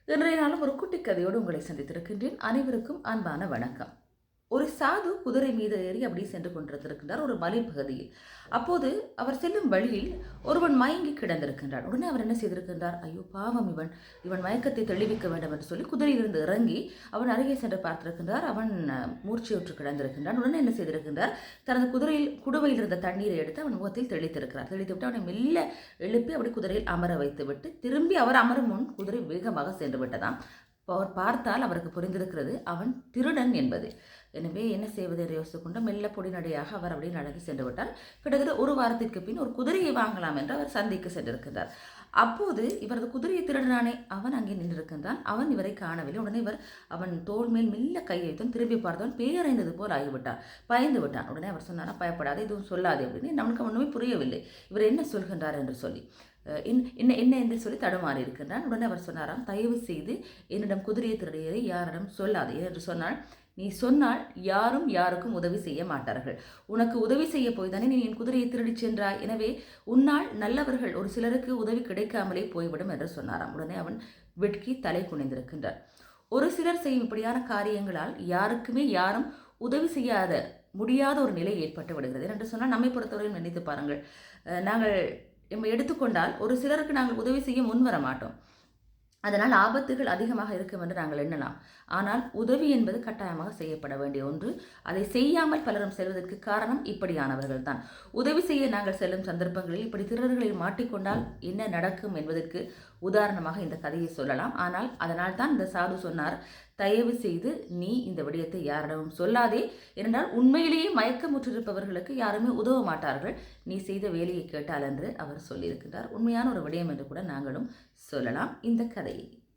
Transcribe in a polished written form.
இன்றைய நாளும் ஒரு குட்டி கதையோடு உங்களை சந்தித்திருக்கின்றேன். அனைவருக்கும் அன்பான வணக்கம். ஒரு சாது குதிரை மீது ஏறி அப்படி சென்று கொண்டிருந்திருக்கின்றார் ஒரு மலைப்பகுதியில். அப்போது அவர் செல்லும் வழியில் ஒருவன் மயங்கி கிடந்திருக்கின்றான். உடனே அவர் என்ன செய்திருக்கின்றார்? ஐயோ பாவம், இவன் மயக்கத்தை தெளிவிக்க வேண்டும் என்று சொல்லி குதிரையிலிருந்து இறங்கி அவன் அருகே சென்று பார்த்திருக்கின்றார். அவன் மூர்ச்சையுற்று கிடந்திருக்கின்றான். உடனே என்ன செய்திருக்கின்றார்? தனது குடுவையில் இருந்த தண்ணீரை எடுத்து அவன் முகத்தில் தெளித்திருக்கிறார். தெளித்துவிட்டு அவனை மெல்ல எழுப்பி அப்படி குதிரையில் அமர வைத்துவிட்டு திரும்பி அவர் அமரும் முன் குதிரை வேகமாக சென்று விட்டதாம். அவர் பார்த்தால் அவருக்கு புரிந்திருக்கிறது அவன் திருடன் என்பது. எனவே என்ன செய்வது என்று யோசித்துக்கொண்டு மெல்ல பொடிநடையாக அவர் அப்படியே நடந்து சென்று விட்டார். கிட்டத்தட்ட ஒரு வாரத்திற்கு பின் ஒரு குதிரையை வாங்கலாம் என்று அவர் சந்தைக்கு சென்றிருக்கின்றார். அப்போது இவரது குதிரையை திருடனானே அவன் அங்கே நின்றிருக்கின்றான். அவன் இவரை காணவில்லை. உடனே இவர் அவன் தோள் மேல் மெல்ல கை வைத்தான். திரும்பி பார்த்தவன் பேரறிந்தது போல் ஆகிவிட்டான், பயந்து விட்டான். உடனே அவர் சொன்னாரா, பயப்படாது, எதுவும் சொல்லாது அப்படின்னு. அவனுக்கு ஒன்றுமே புரியவில்லை இவர் என்ன சொல்கின்றார் என்று சொல்லி. என்ன என்ன என்று சொல்லி தடுமாறி இருக்கின்றான். உடனே அவர் சொன்னாராம், தயவு செய்து என்னிடம் குதிரையை திருடியதை யாரிடம் சொல்லாது என்று சொன்னால், நீ சொன்னால் யாரும் யாருக்கும் உதவி செய்ய மாட்டார்கள். உனக்கு உதவி செய்ய போய் தானே நீ என் குதிரையை திருடிச் சென்றாய். எனவே உன்னால் நல்லவர்கள் ஒரு சிலருக்கு உதவி கிடைக்காமலே போய்விடும் என்று சொன்னாராம். உடனே அவன் வெட்கி தலை குனிந்திருக்கின்றார். ஒரு சிலர் செய்யும் இப்படியான காரியங்களால் யாருக்குமே யாரும் உதவி செய்யாத முடியாத ஒரு நிலை ஏற்பட்டு விடுகிறது என்று சொன்னால், நம்மை பொறுத்தவரையும் நினைத்து பாருங்கள். நாங்கள் நம்ம எடுத்துக்கொண்டால் ஒரு சிலருக்கு நாங்கள் உதவி செய்ய முன்வர மாட்டோம். அதனால் ஆபத்துகள் அதிகமாக இருக்கும் என்று நாங்கள் எண்ணலாம். ஆனால் உதவி என்பது கட்டாயமாக செய்யப்பட வேண்டிய ஒன்று. அதை செய்யாமல் பலரும் செல்வதற்கு காரணம் இப்படியானவர்கள் தான். உதவி செய்ய நாங்கள் செல்லும் சந்தர்ப்பங்களில் இப்படி திருடர்களில் மாட்டிக்கொண்டால் என்ன நடக்கும் என்பதற்கு உதாரணமாக இந்த கதையை சொல்லலாம். ஆனால் அதனால் தான் இந்த சாது சொன்னார், தயவு செய்து நீ இந்த விடயத்தை யாரிடமும் சொல்லாதே. ஏனென்றால் உண்மையிலேயே மயக்கமுற்றிருப்பவர்களுக்கு யாருமே உதவ மாட்டார்கள், நீ செய்த வேலையை கேட்டால் என்று அவர் சொல்லியிருக்கின்றார். உண்மையான ஒரு விடயம் என்று கூட நாங்களும் சொல்லலாம் இந்த கதையை.